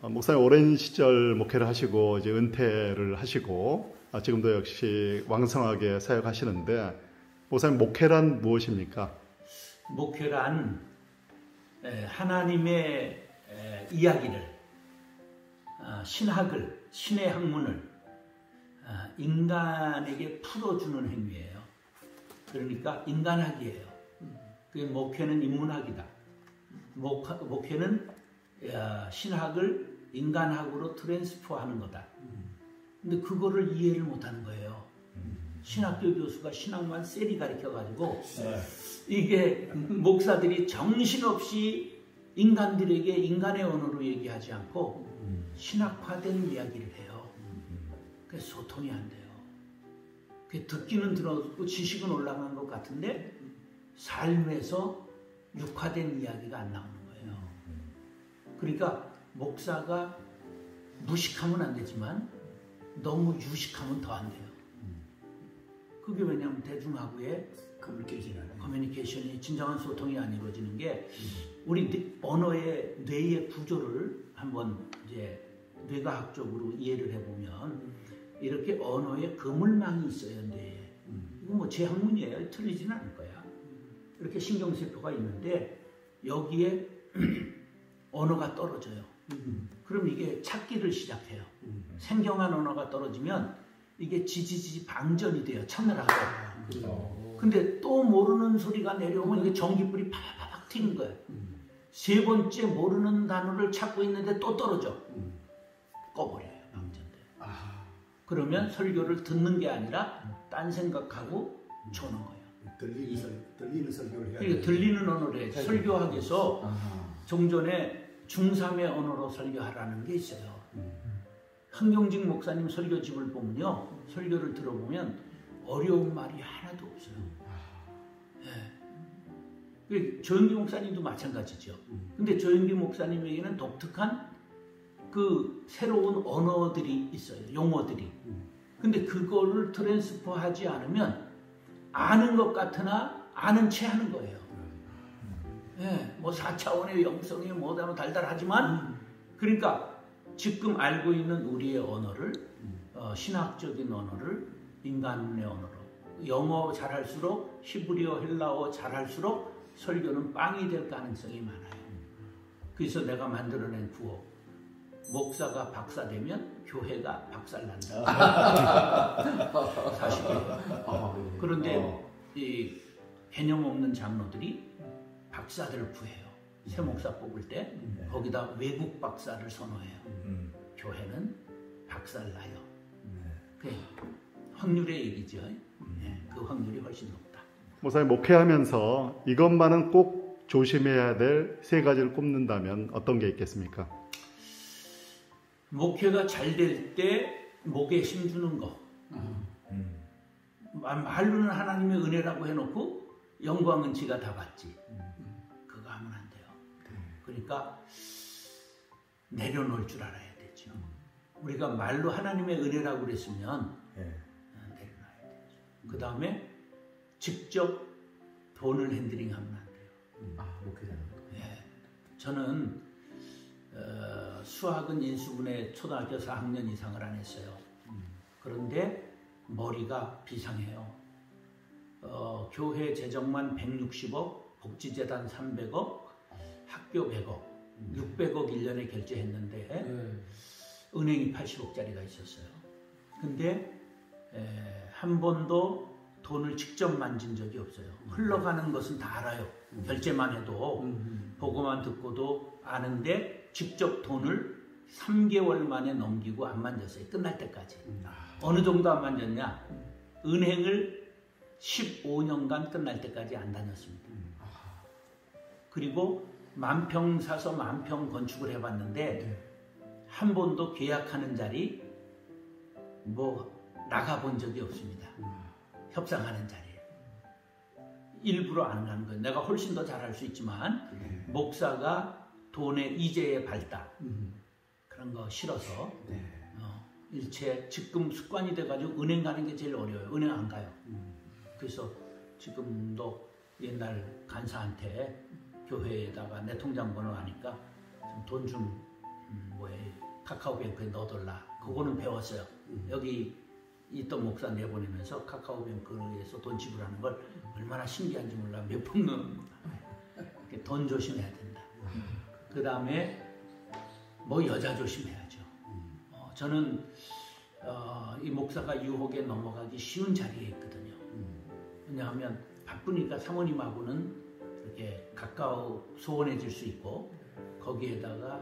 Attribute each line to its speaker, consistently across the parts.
Speaker 1: 목사님 오랜 시절 목회를 하시고 이제 은퇴를 하시고 지금도 역시 왕성하게 사역하시는데 목사님 목회란 무엇입니까?
Speaker 2: 목회란 하나님의 이야기를 신학을 신의 학문을 인간에게 풀어주는 행위예요. 그러니까 인간학이에요. 그 목회는 인문학이다. 목회는 신학을 인간학으로 트랜스포하는 거다. 근데 그거를 이해를 못하는 거예요. 신학교 교수가 신학만 쎄리 가르쳐가지고 이게 목사들이 정신없이 인간들에게 인간의 언어로 얘기하지 않고 신학화된 이야기를 해요. 그래서 소통이 안 돼요. 듣기는 들었고 지식은 올라간 것 같은데 삶에서 육화된 이야기가 안 나오는 거예요. 그러니까 목사가 무식하면 안 되지만 너무 유식하면 더 안 돼요. 그게 왜냐하면 대중하고의 커뮤니케이션이 진정한 소통이 안 이루어지는 게 우리 언어의 뇌의 구조를 한번 이제 뇌과학적으로 이해를 해보면 이렇게 언어에 그물망이 있어요. 뇌에. 이거 뭐 제 학문이에요. 틀리지는 않을 거야. 이렇게 신경세포가 있는데 여기에 언어가 떨어져요. 그럼 이게 찾기를 시작해요. 생경한 언어가 떨어지면 이게 지지지 방전이 돼요. 찾느라고. 근데 또 모르는 소리가 내려오면 이게 전기불이 팍팍 튀는 거예요. 세 번째 모르는 단어를 찾고 있는데 또 떨어져. 꺼버려요. 방전돼. 그러면 설교를 듣는 게 아니라 딴 생각하고 조는 거예요.
Speaker 3: 들리는 설교를 해야
Speaker 2: 돼요. 들리는 언어를 해요. 설교학에서 종전에 중3의 언어로 설교하라는 게 있어요. 한경직 목사님 설교집을 보면요. 설교를 들어보면 어려운 말이 하나도 없어요. 네. 조영기 목사님도 마찬가지죠. 근데 조영기 목사님에게는 독특한 그 새로운 언어들이 있어요. 용어들이. 근데 그거를 트랜스퍼하지 않으면 아는 것 같으나 아는 채 하는 거예요. 네. 뭐 4차원의 영성이 뭐다 달달하지만 그러니까 지금 알고 있는 우리의 언어를 신학적인 언어를 인간의 언어로 영어 잘할수록 히브리어 헬라어 잘할수록 설교는 빵이 될 가능성이 많아요. 그래서 내가 만들어낸 구호 목사가 박사되면 교회가 박살난다. 사실이에요. 그런데 이 개념 없는 장로들이 박사들을 구해요. 새 목사 뽑을 때 거기다 외국 박사를 선호해요. 교회는 박살나요. 그 확률의 얘기죠. 그 확률이 훨씬 높다.
Speaker 1: 목사님 목회하면서 이것만은 꼭 조심해야 될 세 가지를 꼽는다면 어떤 게 있겠습니까?
Speaker 2: 목회가 잘 될 때 목에 힘주는 거. 말로는 하나님의 은혜라고 해놓고 영광은 지가 다 받지. 그거 하면 안 돼요. 그러니까 내려놓을 줄 알아야 되죠. 우리가 말로 하나님의 은혜라고 그랬으면 내려놔야 되죠. 그 다음에 직접 돈을 핸들링하면 안 돼요.
Speaker 3: 목회자는.
Speaker 2: 저는 수학은 인수분해 초등학교 4학년 이상을 안 했어요. 그런데 머리가 비상해요. 교회 재정만 160억, 복지재단 300억, 학교 100억, 600억 1년에 결제했는데 은행이 80억짜리가 있었어요. 근데 한 번도 돈을 직접 만진 적이 없어요. 흘러가는 것은 다 알아요. 결제만 해도 보고만 듣고도 아는데 직접 돈을 3개월 만에 넘기고 안 만졌어요. 끝날 때까지. 어느 정도 안 만졌냐? 은행을 15년간 끝날 때까지 안 다녔습니다. 그리고 만평 사서 만평 건축을 해봤는데 한 번도 계약하는 자리 뭐 나가본 적이 없습니다. 협상하는 자리에. 일부러 안 가는 거예요. 내가 훨씬 더 잘할 수 있지만 목사가 돈의 이재의 발달 그런 거 싫어서 일체 지금 습관이 돼가지고 은행 가는 게 제일 어려워요. 은행 안 가요. 그래서 지금도 옛날 간사한테 교회에다가 내 통장 번호 하니까 돈 좀 카카오뱅크에 넣어달라. 그거는 배웠어요. 여기 있던 목사 내보내면서 카카오뱅크에서 돈 지불하는 걸 얼마나 신기한지 몰라. 몇 번 돈 조심해야 된다. 그 다음에 뭐 여자 조심해야죠. 저는 이 목사가 유혹에 넘어가기 쉬운 자리에 있거든요. 왜냐하면 바쁘니까 사모님하고는 이렇게 가까워 소원해질 수 있고 거기에다가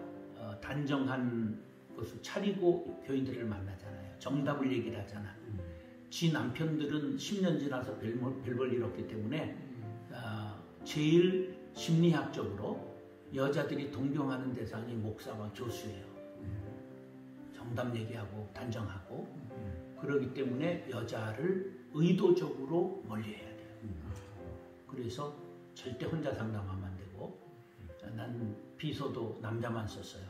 Speaker 2: 단정한 것을 차리고 교인들을 만나잖아요. 정답을 얘기를 하잖아. 지 남편들은 10년 지나서 별 볼 일 없기 때문에 제일 심리학적으로 여자들이 동경하는 대상이 목사와 교수예요. 정답 얘기하고 단정하고 그러기 때문에 여자를 의도적으로 멀리해야 돼요. 그래서 절대 혼자 상담하면 안 되고 난 비서도 남자만 썼어요.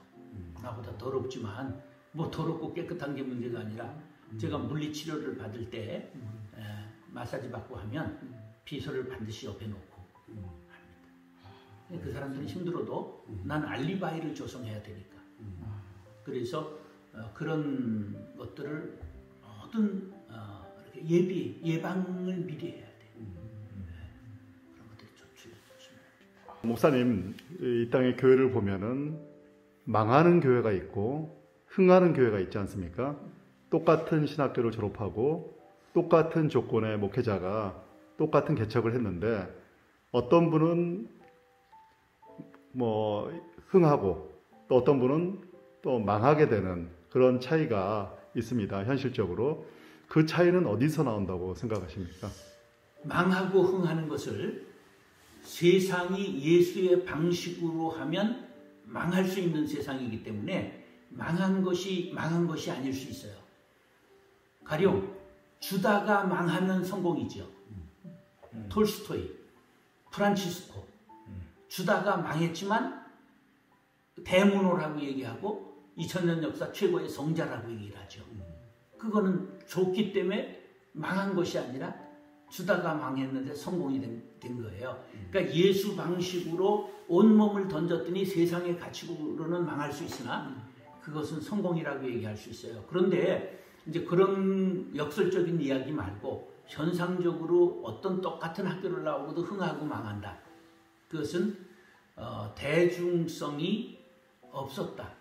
Speaker 2: 나보다 더럽지만 뭐 더럽고 깨끗한 게 문제가 아니라 제가 물리치료를 받을 때 마사지 받고 하면 비서를 반드시 옆에 놓고 합니다. 그 사람들이 힘들어도 난 알리바이를 조성해야 되니까. 그래서 그런 것들을 모든 이렇게 예방을 미리 해야 돼요. 그런 것들이 좋습니다.
Speaker 1: 목사님, 이 땅의 교회를 보면은 망하는 교회가 있고 흥하는 교회가 있지 않습니까? 똑같은 신학교를 졸업하고 똑같은 조건의 목회자가 똑같은 개척을 했는데 어떤 분은 뭐 흥하고 또 어떤 분은 또 망하게 되는 그런 차이가 있습니다. 현실적으로. 그 차이는 어디서 나온다고 생각하십니까?
Speaker 2: 망하고 흥하는 것을 세상이 예수의 방식으로 하면 망할 수 있는 세상이기 때문에 망한 것이 아닐 수 있어요. 가령 주다가 망하면 성공이죠. 톨스토이, 프란치스코 주다가 망했지만 대문호라고 얘기하고 2000년 역사 최고의 성자라고 얘기를 하죠. 그거는 좋기 때문에 망한 것이 아니라 주다가 망했는데 성공이 된 거예요. 그러니까 예수 방식으로 온몸을 던졌더니 세상의 가치로는 망할 수 있으나 그것은 성공이라고 얘기할 수 있어요. 그런데 이제 그런 역설적인 이야기 말고 현상적으로 어떤 똑같은 학교를 나오고도 흥하고 망한다. 그것은 대중성이 없었다.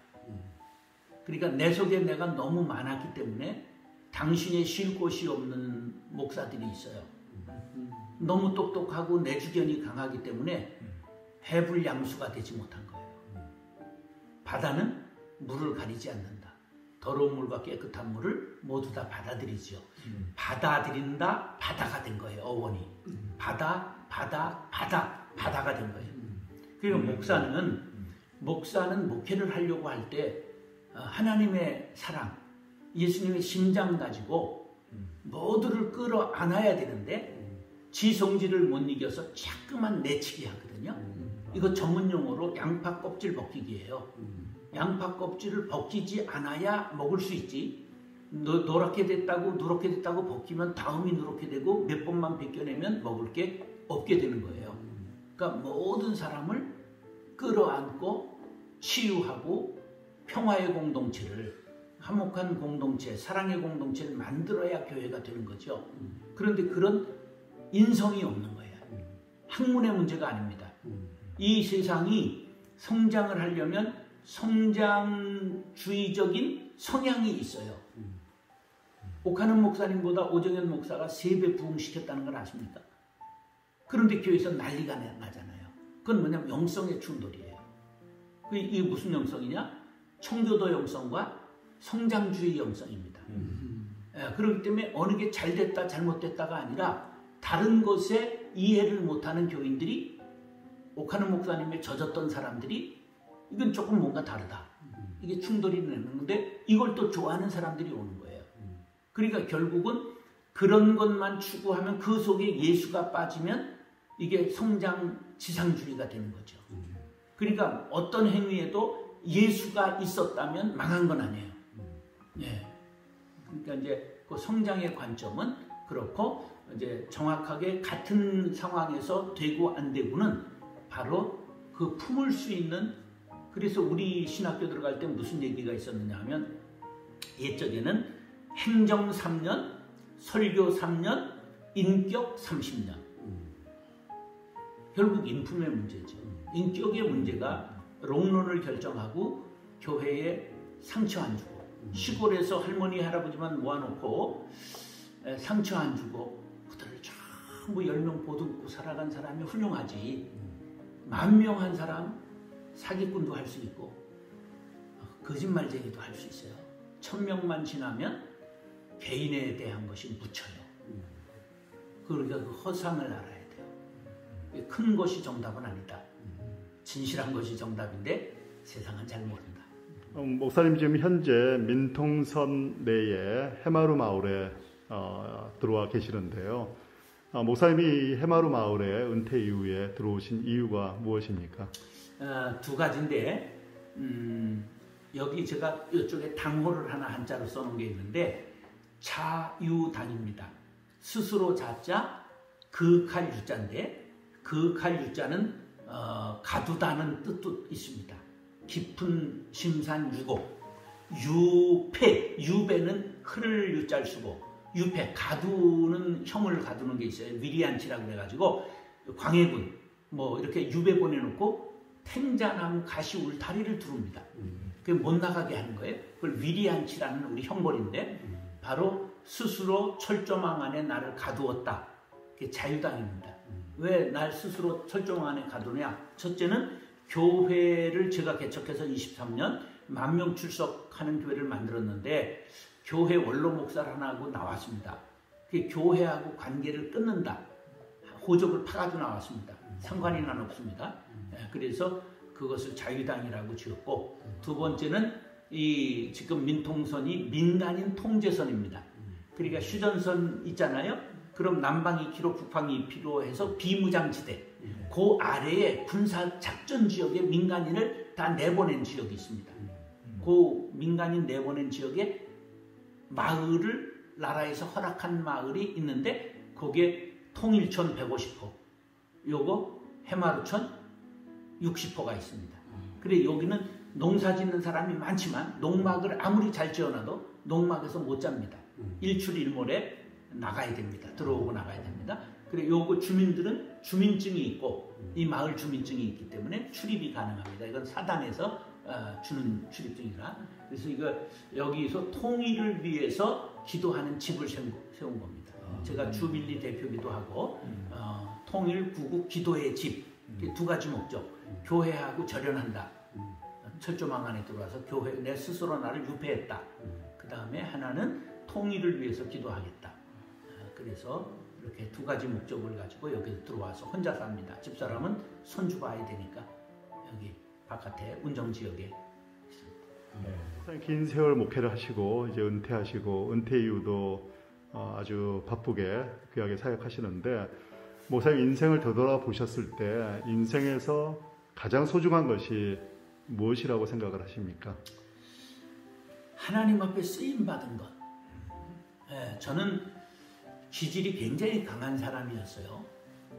Speaker 2: 그러니까 내 속에 내가 너무 많았기 때문에 당신의 쉴 곳이 없는 목사들이 있어요. 너무 똑똑하고 내주견이 강하기 때문에 해불양수가 되지 못한 거예요. 바다는 물을 가리지 않는다. 더러운 물과 깨끗한 물을 모두 다 받아들이죠. 받아들인다, 바다가 된 거예요. 어원이. 바다가 된 거예요. 그러니까 목사는 목회를 하려고 할 때 하나님의 사랑, 예수님의 심장 가지고 모두를 끌어안아야 되는데 지 성질을 못 이겨서 자꾸만 내치기 하거든요. 이거 전문 용어로 양파 껍질 벗기기예요. 양파 껍질을 벗기지 않아야 먹을 수 있지. 노랗게 됐다고 누렇게 됐다고 벗기면 다음이 누렇게 되고 몇 번만 벗겨내면 먹을 게 없게 되는 거예요. 그러니까 모든 사람을 끌어안고 치유하고 평화의 공동체를, 화목한 공동체, 사랑의 공동체를 만들어야 교회가 되는 거죠. 그런데 그런 인성이 없는 거예요. 학문의 문제가 아닙니다. 이 세상이 성장을 하려면 성장주의적인 성향이 있어요. 옥하는 목사님보다 오정현 목사가 3배 부흥시켰다는 걸 아십니까? 그런데 교회에서 난리가 나잖아요. 그건 뭐냐면 영성의 충돌이에요. 이게 무슨 영성이냐? 청교도 영성과 성장주의 영성입니다. 그렇기 때문에 어느 게 잘됐다 잘못됐다가 아니라 다른 것에 이해를 못하는 교인들이, 옥하는 목사님의 젖었던 사람들이 이건 조금 뭔가 다르다. 이게 충돌이 나는데 이걸 또 좋아하는 사람들이 오는 거예요. 그러니까 결국은 그런 것만 추구하면 그 속에 예수가 빠지면 이게 성장 지상주의가 되는 거죠. 그러니까 어떤 행위에도 예수가 있었다면 망한 건 아니에요. 예. 그러니까 이제 그 성장의 관점은 그렇고, 이제 정확하게 같은 상황에서 되고 안 되고는 바로 그 품을 수 있는 그래서 우리 신학교 들어갈 때 무슨 얘기가 있었느냐 하면 옛적에는 행정 3년, 설교 3년, 인격 30년. 결국 인품의 문제죠. 인격의 문제가 롱런을 결정하고 교회에 상처 안 주고 시골에서 할머니 할아버지만 모아놓고 상처 안 주고 그들을 전부 10명 보듬고 살아간 사람이 훌륭하지. 10,000명 한 사람 사기꾼도 할 수 있고 거짓말쟁이도 할 수 있어요. 1,000명만 지나면 개인에 대한 것이 묻혀요. 그러니까 그 허상을 알아야 돼요. 큰 것이 정답은 아니다. 진실한 것이 정답인데 세상은 잘 모른다.
Speaker 1: 목사님 지금 현재 민통선 내에 해마루 마을에 들어와 계시는데요. 목사님이 해마루 마을에 은퇴 이후에 들어오신 이유가 무엇입니까?
Speaker 2: 두 가지인데 여기 제가 이쪽에 당호를 하나 한자로 써놓은 게 있는데 자유당입니다. 스스로 자자 그윽할 유자인데 그윽할 유자는 가두다는 뜻도 있습니다. 깊은 심산 유고 유패 유배는 흐를 유자를 쓰고 유패 가두는 형을 가두는 게 있어요. 위리안치라고 그래가지고 광해군 뭐 이렇게 유배 보내놓고 탱자나무 가시 울타리를 두릅니다. 그게 못 나가게 하는 거예요. 그걸 위리안치라는 우리 형벌인데 바로 스스로 철조망 안에 나를 가두었다. 그게 자유당입니다. 왜 날 스스로 철조망 안에 가두냐? 첫째는 교회를 제가 개척해서 23년 10,000명 출석하는 교회를 만들었는데 교회 원로 목사를 하나 하고 나왔습니다. 그게 교회하고 관계를 끊는다. 호적을 파가지고 나왔습니다. 상관이 난 없습니다. 그래서 그것을 자유당이라고 지었고 두 번째는 이 지금 민통선이 민간인 통제선입니다. 그러니까 휴전선 있잖아요. 그럼 남방 2km, 북방 2km 해서 비무장지대 그 아래에 군사 작전 지역에 민간인을 다 내보낸 지역이 있습니다. 그 민간인 내보낸 지역에 마을을 나라에서 허락한 마을이 있는데 거기에 통일촌 150호, 요거 해마루촌 60호가 있습니다. 그래 여기는 농사 짓는 사람이 많지만 농막을 아무리 잘 지어놔도 농막에서 못 잡니다. 일출일몰에 나가야 됩니다. 들어오고 나가야 됩니다. 그래 요거 주민들은 주민증이 있고 이 마을 주민증이 있기 때문에 출입이 가능합니다. 이건 사단에서 주는 출입증이라. 그래서 이거 여기서 통일을 위해서 기도하는 집을 세운 겁니다. 제가 주빌리 대표기도 하고 통일 구국 기도의 집 두 가지 목적. 교회하고 절연한다. 철조망 안에 들어와서 교회 내 스스로 나를 유폐했다. 그 다음에 하나는 통일을 위해서 기도하겠다. 그래서 이렇게 두 가지 목적을 가지고 여기 들어와서 혼자 삽니다. 집사람은 손주 봐야 되니까 여기 바깥에 운정지역에 있습니다.
Speaker 1: 긴 세월 목회를 하시고 이제 은퇴하시고 은퇴 이후도 아주 바쁘게 귀하게 사역하시는데 목사님 인생을 되돌아보셨을 때 인생에서 가장 소중한 것이 무엇이라고 생각을 하십니까?
Speaker 2: 하나님 앞에 쓰임받은 것. 저는 기질이 굉장히 강한 사람이었어요.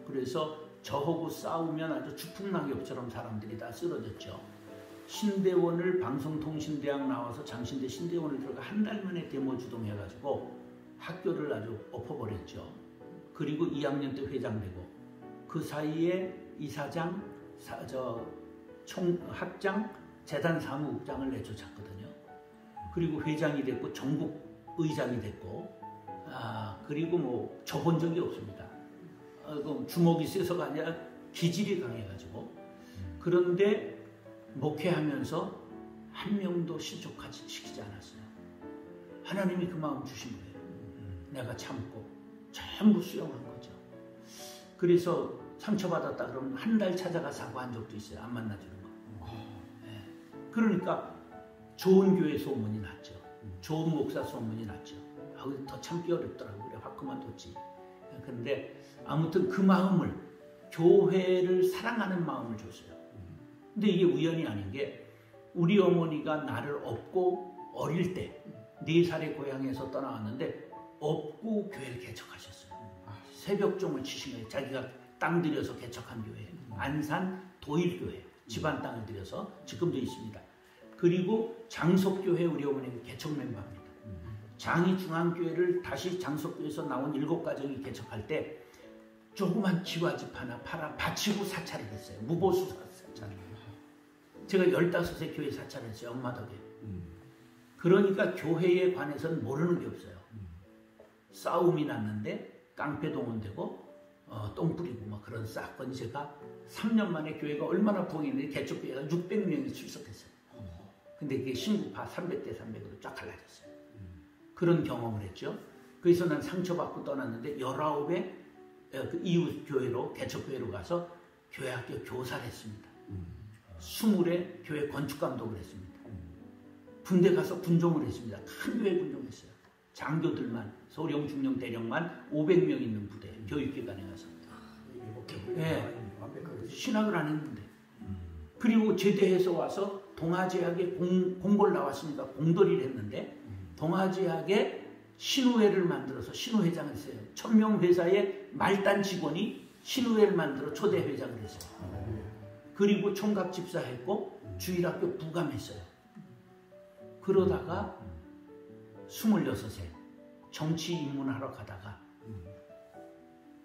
Speaker 2: 그래서 저하고 싸우면 아주 주풍낙엽처럼 사람들이 다 쓰러졌죠. 신대원을 방송통신대학 나와서 장신대 신대원을 들어가 한 달 만에 데모주동해가지고 학교를 아주 엎어버렸죠. 그리고 2학년 때 회장되고 그 사이에 이사장, 학장, 재단 사무국장을 내쫓았거든요. 그리고 회장이 됐고 전국 의장이 됐고 그리고 뭐 접은 적이 없습니다. 주먹이 세서가 아니라 기질이 강해가지고 그런데 목회하면서 한 명도 실족시키지 않았어요. 하나님이 그 마음 주신 거예요. 내가 참고 전부 수용한 거죠. 그래서 상처받았다 그러면 한 달 찾아가 사과한 적도 있어요. 안 만나주는 거. 그러니까 좋은 교회 소문이 났죠. 좋은 목사 소문이 났죠. 더 참기 어렵더라고. 그래 확 그만뒀지. 그런데 아무튼 그 마음을 교회를 사랑하는 마음을 줬어요. 근데 이게 우연이 아닌 게 우리 어머니가 나를 업고 어릴 때 4살의 고향에서 떠나왔는데 업고 교회를 개척하셨어요. 새벽종을 치신 거예요. 자기가 땅 들여서 개척한 교회. 안산 도일교회. 집안 땅을 들여서 지금도 있습니다. 그리고 장석교회 우리 어머니는 개척 멤버입니다. 장이중앙교회를 다시 장석교회에서 나온 7가정이 개척할 때 조그만 지화집 하나 팔아 바치고 사찰을 했어요. 무보수 사찰. 제가 15세 교회 사찰을 했어요. 엄마 덕에. 그러니까 교회에 관해서는 모르는 게 없어요. 싸움이 났는데 깡패 동원되고 똥 뿌리고 막 그런 사건. 제가 3년 만에 교회가 얼마나 부흥했는데 개척교회가 600명이 출석했어요. 근데 그게 신구파 300대 300으로 쫙 갈라졌어요. 그런 경험을 했죠. 그래서 난 상처받고 떠났는데 19의 그 이웃 교회로 개척교회로 가서 교회학교 교사를 했습니다. 20의 교회 건축 감독을 했습니다. 군대 가서 군종을 했습니다. 큰 교회 군종했어요. 장교들만 소령, 중령, 대령만 500명 있는 부대 교육기관에 가서. 네. 신학을 안 했는데. 그리고 제대해서 와서 동아제약에 공고를 나왔으니까 공돌이를 했는데 동아제약에 신우회를 만들어서 신우회장을 했어요. 1000명 회사의 말단 직원이 신우회를 만들어 초대 회장을 했어요. 그리고 총각 집사했고 주일학교 부감했어요. 그러다가 26세 정치 입문하러 가다가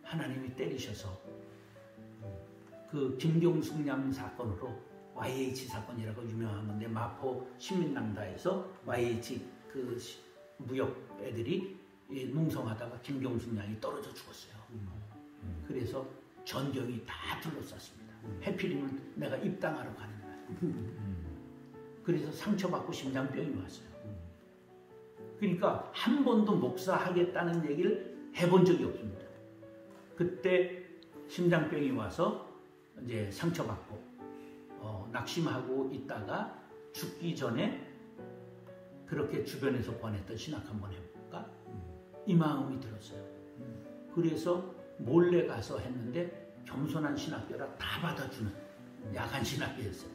Speaker 2: 하나님이 때리셔서 그 김경숙 양 사건으로 YH 사건이라고 유명한 건데 마포 신민낭다에서 YH 그 무역 애들이 농성하다가 김경숙 양이 떨어져 죽었어요. 그래서 전경이 다 둘러쌌습니다. 해필이면 내가 입당하러 가는 날. 그래서 상처받고 심장병이 왔어요. 그러니까 한 번도 목사하겠다는 얘기를 해본 적이 없습니다. 그때 심장병이 와서 이제 상처받고 낙심하고 있다가 죽기 전에 그렇게 주변에서 권했던 신학 한번 해볼까? 이 마음이 들었어요. 그래서 몰래 가서 했는데 겸손한 신학교라 다 받아주는 야간 신학교였어요.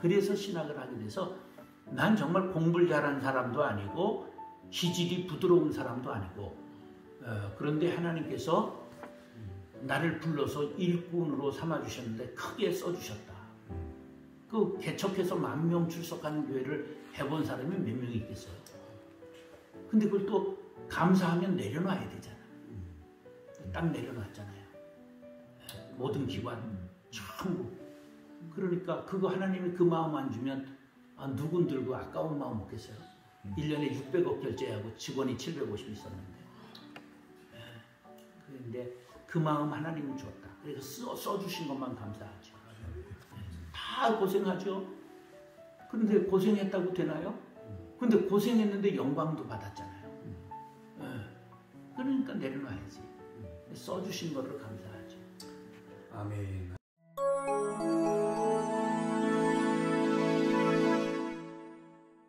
Speaker 2: 그래서 신학을 하게 돼서 난 정말 공부를 잘하는 사람도 아니고 기질이 부드러운 사람도 아니고 그런데 하나님께서 나를 불러서 일꾼으로 삼아주셨는데 크게 써주셨다. 그 개척해서 10,000명 출석하는 교회를 해본 사람이 몇 명이 있겠어요. 근데 그걸 또 감사하면 내려놔야 되잖아. 딱 내려놨잖아요. 모든 기관 전부. 그러니까 그거 하나님이 그 마음 안 주면 누군 들고 아까운 마음 먹겠어요. 1년에 600억 결제하고 직원이 750 있었는데. 그런데 그 마음 하나님이 줬다. 그래서 써주신 것만 감사하죠. 다 고생하죠. 그런데 고생했다고 되나요? 근데 고생했는데 영광도 받았잖아요. 그러니까 내려놔야지. 써주신 거를 감사하죠.
Speaker 3: 아멘.